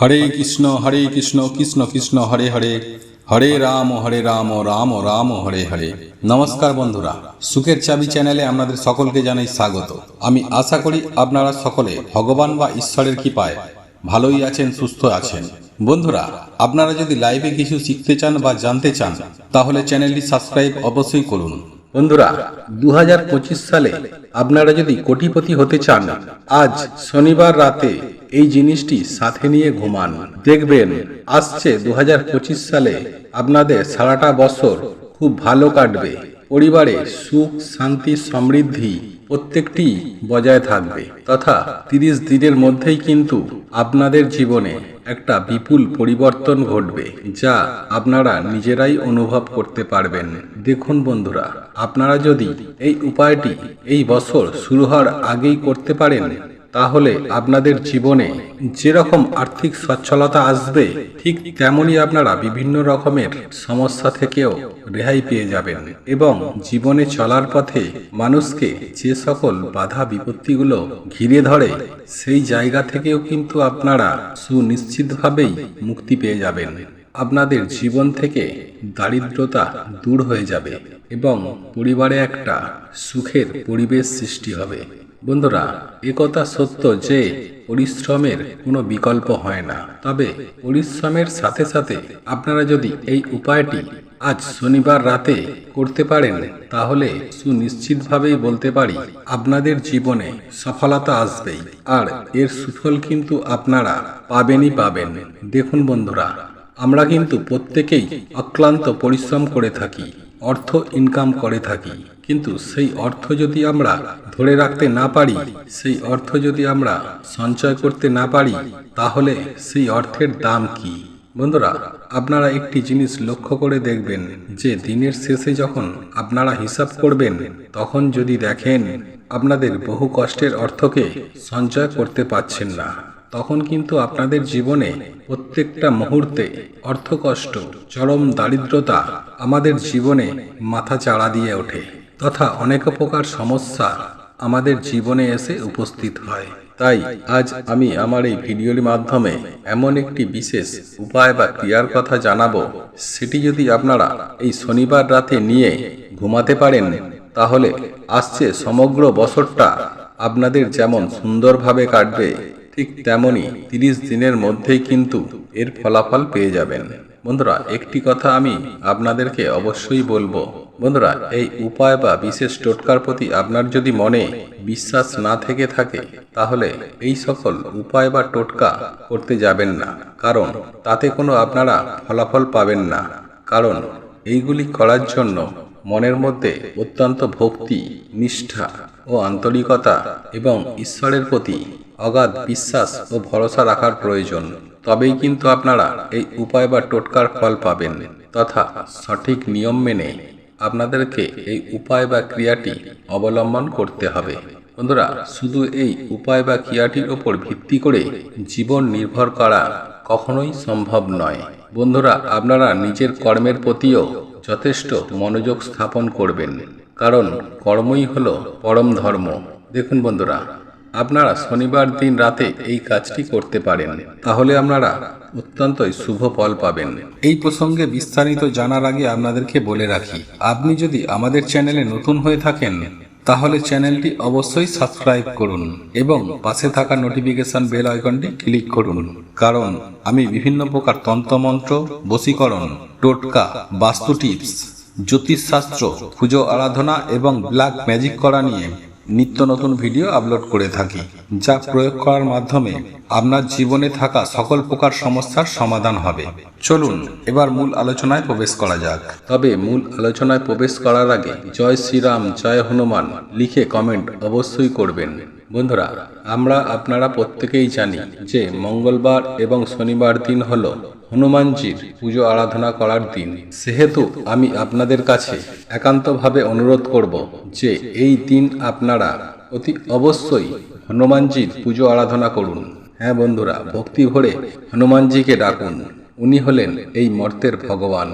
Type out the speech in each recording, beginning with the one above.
হরে কৃষ্ণ কৃষ্ণ কৃষ্ণ হরে হরে, হরে রাম রাম রাম হরে হরে। নমস্কার বন্ধুরা, সুখের চাবি চ্যানেলে আপনাদের সকলকে জানাই স্বাগত। আমি আশা করি আপনারা সকলে ভগবান বা ঈশ্বরের কৃপায় ভালোই আছেন, সুস্থ আছেন। বন্ধুরা, আপনারা যদি লাইভে কিছু শিখতে চান বা জানতে চান তাহলে চ্যানেলটি সাবস্ক্রাইব অবশ্যই করুন। বন্ধুরা, 2025 সালে আপনারা যদি কোটিপতি হতে চান, আজ শনিবার রাতে এই জিনিসটি সাথে নিয়ে ঘুমান। দেখবেন আসছে 2025 সালে আপনাদের সারাটা বছর খুব ভালো কাটবে। পরিবারে সুখ শান্তি সমৃদ্ধি প্রত্যেকটি বজায় থাকবে তথা 30 দিনের মধ্যেই কিন্তু আপনাদের জীবনে একটা বিপুল পরিবর্তন ঘটবে, যা আপনারা নিজেরাই অনুভব করতে পারবেন। দেখুন বন্ধুরা, আপনারা যদি এই উপায়টি এই বছর শুরু হওয়ার আগেই করতে পারেন তাহলে আপনাদের জীবনে যেরকম আর্থিক সচ্ছলতা আসবে, ঠিক তেমনই আপনারা বিভিন্ন রকমের সমস্যা থেকেও রেহাই পেয়ে যাবেন এবং জীবনে চলার পথে মানুষকে যে সকল বাধা বিপত্তিগুলো ঘিরে ধরে সেই জায়গা থেকেও কিন্তু আপনারা সুনিশ্চিতভাবেই মুক্তি পেয়ে যাবেন। আপনাদের জীবন থেকে দারিদ্রতা দূর হয়ে যাবে এবং পরিবারে একটা সুখের পরিবেশ সৃষ্টি হবে। বন্ধুরা, একথা সত্য যে পরিশ্রমের কোনো বিকল্প হয় না, তবে পরিশ্রমের সাথে সাথে আপনারা যদি এই উপায়টি আজ শনিবার রাতে করতে পারেন তাহলে সুনিশ্চিতভাবেই বলতে পারি আপনাদের জীবনে সফলতা আসবেই, আর এর সুফল কিন্তু আপনারা পাবেনই পাবেন। দেখুন বন্ধুরা, আমরা কিন্তু প্রত্যেকেই অক্লান্ত পরিশ্রম করে থাকি, অর্থ ইনকাম করে থাকি, কিন্তু সেই অর্থ যদি আমরা ধরে রাখতে না পারি, সেই অর্থ যদি আমরা সঞ্চয় করতে না পারি, তাহলে সেই অর্থের দাম কি? বন্ধুরা, আপনারা একটি জিনিস লক্ষ্য করে দেখবেন যে দিনের শেষে যখন আপনারা হিসাব করবেন তখন যদি দেখেন আপনাদের বহু কষ্টের অর্থকে সঞ্চয় করতে পারছেন না, তখন কিন্তু আপনাদের জীবনে প্রত্যেকটা মুহূর্তে অর্থকষ্ট, চরম দারিদ্রতা আমাদের জীবনে মাথা চাড়া দিয়ে ওঠে তথা অনেক প্রকার সমস্যা আমাদের জীবনে এসে উপস্থিত হয়। তাই আজ আমি আমার এই ভিডিওর মাধ্যমে এমন একটি বিশেষ উপায় বা ক্রিয়ার কথা জানাবো, সেটি যদি আপনারা এই শনিবার রাতে নিয়ে ঘুমাতে পারেন তাহলে আসছে সমগ্র বছরটা আপনাদের যেমন সুন্দরভাবে কাটবে, ঠিক তেমনি 30 দিনের মধ্যেই কিন্তু এর ফলাফল পেয়ে যাবেন। বন্ধুরা, একটি কথা আমি আপনাদেরকে অবশ্যই বলবো, বন্ধুরা, এই উপায় বা বিশেষ টোটকার প্রতি আপনার যদি মনে বিশ্বাস না থেকে থাকে তাহলে এই সকল উপায় বা টোটকা করতে যাবেন না, কারণ তাতে কোনো আপনারা ফলাফল পাবেন না। কারণ এইগুলি করার জন্য মনের মধ্যে অত্যন্ত ভক্তি, নিষ্ঠা ও আন্তরিকতা এবং ঈশ্বরের প্রতি অগাধ বিশ্বাস ও ভরসা রাখার প্রয়োজন। তবেই কিন্তু আপনারা এই উপায় বা টোটকার ফল পাবেন তথা সঠিক নিয়ম মেনে আপনাদেরকে এই উপায় বা ক্রিয়াটি অবলম্বন করতে হবে। বন্ধুরা, শুধু এই উপায় বা ক্রিয়াটির উপর ভিত্তি করে জীবন নির্ভর করা কখনোই সম্ভব নয়। বন্ধুরা, আপনারা নিজের কর্মের প্রতিও যথেষ্ট মনোযোগ স্থাপন করবেন, কারণ কর্মই হলো পরম ধর্ম। দেখুন বন্ধুরা, আপনারা শনিবার দিন রাতে এই কাজটি করতে পারেন, তাহলে আপনারা অত্যন্তই শুভ ফল পাবেন। এই প্রসঙ্গে বিস্তারিত জানার আগে আপনাদেরকে বলে রাখি, আপনি যদি আমাদের চ্যানেলে নতুন হয়ে থাকেন তাহলে চ্যানেলটি অবশ্যই সাবস্ক্রাইব করুন এবং পাশে থাকা নোটিফিকেশন বেল আইকনটি ক্লিক করুন, কারণ আমি বিভিন্ন প্রকার তন্ত্রমন্ত্র, বশীকরণ, টোটকা, বাস্তু টিপস, জ্যোতিষশাস্ত্র, পুজো আরাধনা এবং ব্ল্যাক ম্যাজিক করা নিয়ে নিত্য নতুন ভিডিও আপলোড করে থাকি, যা প্রয়োগ করার মাধ্যমে আপনার জীবনে থাকা সকল প্রকার সমস্যার সমাধান হবে। চলুন এবার মূল আলোচনায় প্রবেশ করা যাক। তবে মূল আলোচনায় প্রবেশ করার আগে জয় শ্রীরাম, জয় হনুমান লিখে কমেন্ট অবশ্যই করবেন। বন্ধুরা, আপনারা প্রত্যেকেই জানি যে মঙ্গলবার এবং শনিবার দিন হলো হনুমানজির পুজো আরাধনা করার দিন। সেহেতু আমি আপনাদের কাছে একান্তভাবে অনুরোধ করব যে এই দিন আপনারা অতি অবশ্যই হনুমানজির পুজো আরাধনা করুন। হ্যাঁ বন্ধুরা, ভক্তি ভরে হনুমানজিকে ডাকুন। উনি হলেন এই মর্তের ভগবান।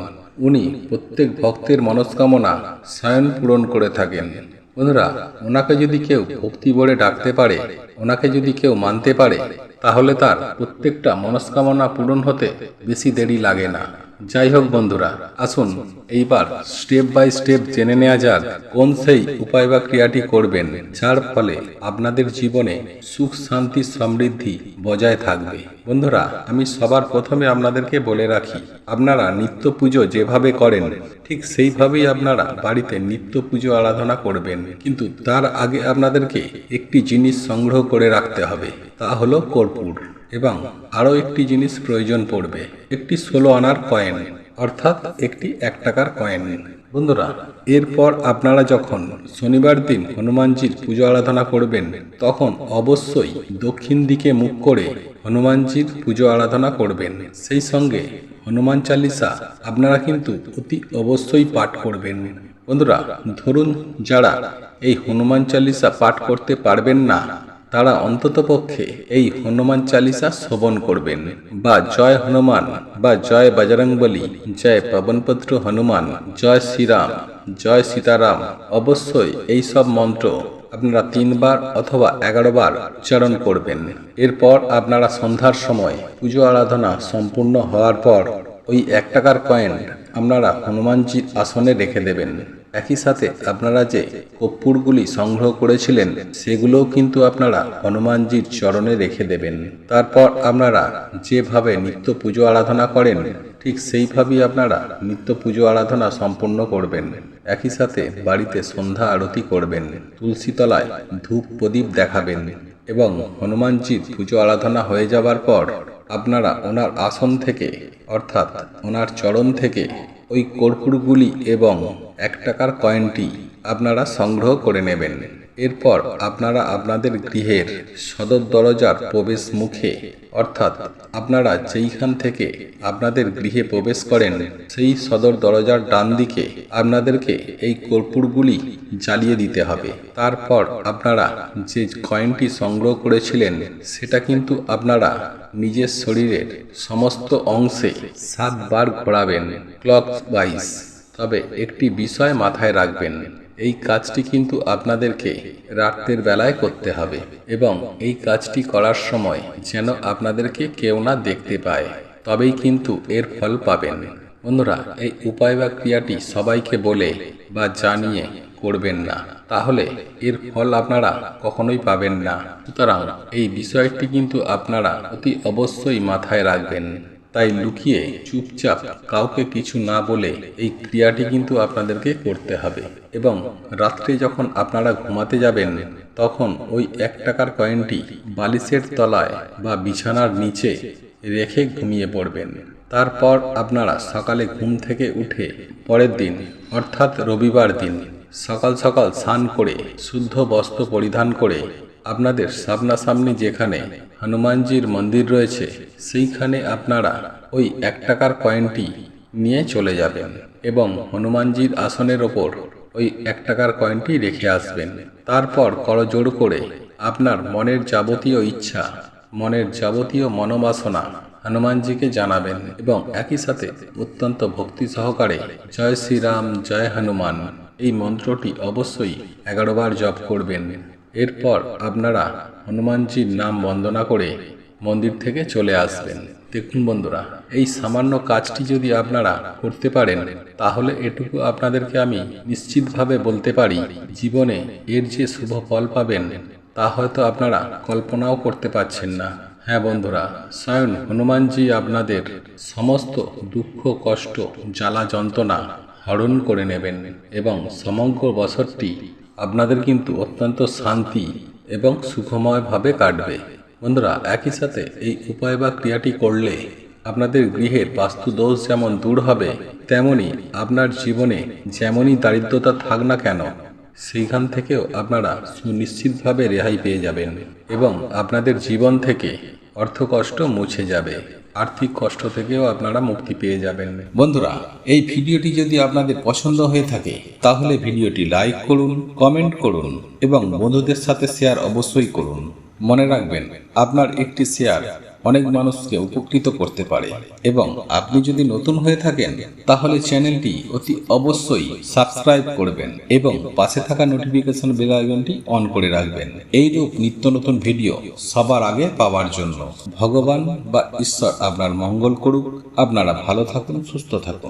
উনি প্রত্যেক ভক্তের মনস্কামনা স্বয়ং পূরণ করে থাকেন। বন্ধুরা, ওনাকে যদি কেউ ভক্তি ভরে ডাকতে পারে, ওনাকে যদি কেউ মানতে পারে, তাহলে তার প্রত্যেকটা মনস্কামনা পূরণ হতে বেশি দেরি লাগে না। যাই হোক বন্ধুরা, আসুন এইবার স্টেপ বাই স্টেপ জেনে নেওয়া যাক কোন সেই উপায় বা ক্রিয়াটি করবেন যার ফলে আপনাদের জীবনে সুখ শান্তি সমৃদ্ধি বজায় থাকবে। বন্ধুরা, আমি সবার প্রথমে আপনাদেরকে বলে রাখি, আপনারা নিত্য পুজো যেভাবে করেন ঠিক সেইভাবেই আপনারা বাড়িতে নিত্য পুজো আরাধনা করবেন, কিন্তু তার আগে আপনাদেরকে একটি জিনিস সংগ্রহ করে রাখতে হবে, তা হলো কর্পূর। এবং আরও একটি জিনিস প্রয়োজন পড়বে, একটি 16 আনার কয়েন, অর্থাৎ একটি 1 টাকার কয়েন। বন্ধুরা, এরপর আপনারা যখন শনিবার দিন হনুমানজির পুজো আরাধনা করবেন তখন অবশ্যই দক্ষিণ দিকে মুখ করে হনুমানজির পুজো আরাধনা করবেন। সেই সঙ্গে হনুমান চালিসা আপনারা কিন্তু অতি অবশ্যই পাঠ করবেন। বন্ধুরা, ধরুন যারা এই হনুমান চালিসা পাঠ করতে পারবেন না তারা অন্ততপক্ষে এই হনুমান চালিসা শ্রবণ করবেন, বা জয় হনুমান বা জয় বজরংবলী, জয় পবনপুত্র হনুমান, জয় শ্রীরাম, জয় সীতারাম, অবশ্যই এই সব মন্ত্র আপনারা 3 বার অথবা 11 বার উচ্চারণ করবেন। এরপর আপনারা সন্ধ্যার সময় পুজো আরাধনা সম্পূর্ণ হওয়ার পর ওই 1 টাকার কয়েন আপনারা হনুমানজির আসনে রেখে দেবেন। একই সাথে আপনারা যে কর্পূরগুলি সংগ্রহ করেছিলেন সেগুলোও কিন্তু আপনারা হনুমানজির চরণে রেখে দেবেন। তারপর আপনারা যেভাবে নিত্য পুজো আরাধনা করেন ঠিক সেইভাবেই আপনারা নিত্য পুজো আরাধনা সম্পূর্ণ করবেন। একই সাথে বাড়িতে সন্ধ্যা আরতি করবেন, তুলসী তলায় ধূপ প্রদীপ দেখাবেন এবং হনুমানজির পুজো আরাধনা হয়ে যাবার পর আপনারা ওনার আসন থেকে অর্থাৎ ওনার চরণ থেকে ওই কর্পূরগুলি এবং 1 টাকার কয়েনটি আপনারা সংগ্রহ করে নেবেন। এরপর আপনারা আপনাদের গৃহের সদর দরজার প্রবেশ মুখে অর্থাৎ আপনারা যেইখান থেকে আপনাদের গৃহে প্রবেশ করেন সেই সদর দরজার ডান দিকে আপনাদেরকে এই কর্পূরগুলি জ্বালিয়ে দিতে হবে। তারপর আপনারা যে কয়েনটি সংগ্রহ করেছিলেন সেটা কিন্তু আপনারা নিজের শরীরের সমস্ত অংশে 7 বার ঘোরাবেন ক্লক ওয়াইজ। তবে একটি বিষয় মাথায় রাখবেন, এই কাজটি কিন্তু আপনাদেরকে রাতের বেলায় করতে হবে এবং এই কাজটি করার সময় যেন আপনাদেরকে কেউ না দেখতে পায়, তবেই কিন্তু এর ফল পাবেন। বন্ধুরা, এই উপায় বা ক্রিয়াটি সবাইকে বলে বা জানিয়ে করবেন না, তাহলে এর ফল আপনারা কখনোই পাবেন না। সুতরাং এই বিষয়টি কিন্তু আপনারা অতি অবশ্যই মাথায় রাখবেন। তাই লুকিয়ে চুপচাপ কাউকে কিছু না বলে এই ক্রিয়াটি কিন্তু আপনাদেরকে করতে হবে এবং রাত্রে যখন আপনারা ঘুমাতে যাবেন তখন ওই 1 টাকার কয়েনটি বালিশের তলায় বা বিছানার নিচে রেখে ঘুমিয়ে পড়বেন। তারপর আপনারা সকালে ঘুম থেকে উঠে পরের দিন অর্থাৎ রবিবার দিন সকাল সকাল স্নান করে শুদ্ধ বস্ত্র পরিধান করে আপনাদের সামনাসামনি যেখানে হনুমানজির মন্দির রয়েছে সেইখানে আপনারা ওই 1 টাকার কয়েনটি নিয়ে চলে যাবেন এবং হনুমানজির আসনের ওপর ওই 1 টাকার কয়েনটি রেখে আসবেন। তারপর করজোড় করে আপনার মনের যাবতীয় ইচ্ছা, মনের যাবতীয় মনোবাসনা হনুমানজিকে জানাবেন এবং একই সাথে অত্যন্ত ভক্তি সহকারে জয় শ্রীরাম জয় হনুমান এই মন্ত্রটি অবশ্যই 11 বার জপ করবেন। এরপর আপনারা হনুমানজির নাম বন্দনা করে মন্দির থেকে চলে আসবেন। দেখুন বন্ধুরা, এই সামান্য কাজটি যদি আপনারা করতে পারেন তাহলে এটুকু আপনাদেরকে আমি নিশ্চিতভাবে বলতে পারি জীবনে এর যে শুভ ফল পাবেন তা হয়তো আপনারা কল্পনাও করতে পারছেন না। হ্যাঁ বন্ধুরা, স্বয়ং হনুমানজি আপনাদের সমস্ত দুঃখ কষ্ট জ্বালা যন্ত্রণা হরণ করে নেবেন এবং সমগ্র বছরটি আপনাদের কিন্তু অত্যন্ত শান্তি এবং সুখময়ভাবে কাটবে। বন্ধুরা, একই সাথে এই উপায় বা ক্রিয়াটি করলে আপনাদের গৃহের বাস্তু দোষ যেমন দূর হবে তেমনি আপনার জীবনে যেমনই দারিদ্রতা থাক না কেন সেইখান থেকেও আপনারা সুনিশ্চিতভাবে রেহাই পেয়ে যাবেন এবং আপনাদের জীবন থেকে অর্থকষ্ট মুছে যাবে, আর্থিক কষ্ট থেকেও আপনারা মুক্তি পেয়ে যাবেন। বন্ধুরা, এই ভিডিওটি যদি আপনাদের পছন্দ হয়ে থাকে তাহলে ভিডিওটি লাইক করুন, কমেন্ট করুন এবং বন্ধুদের সাথে শেয়ার অবশ্যই করুন। মনে রাখবেন, আপনার একটি শেয়ার অনেক মানুষকে উপকৃত করতে পারে। এবং আপনি যদি নতুন হয়ে থাকেন তাহলে চ্যানেলটি অতি অবশ্যই সাবস্ক্রাইব করবেন এবং পাশে থাকা নোটিফিকেশন বেল আইকনটি অন করে রাখবেন এইরূপ নিত্য নতুন ভিডিও সবার আগে পাওয়ার জন্য। ভগবান বা ঈশ্বর আপনার মঙ্গল করুক। আপনারা ভালো থাকুন, সুস্থ থাকুন।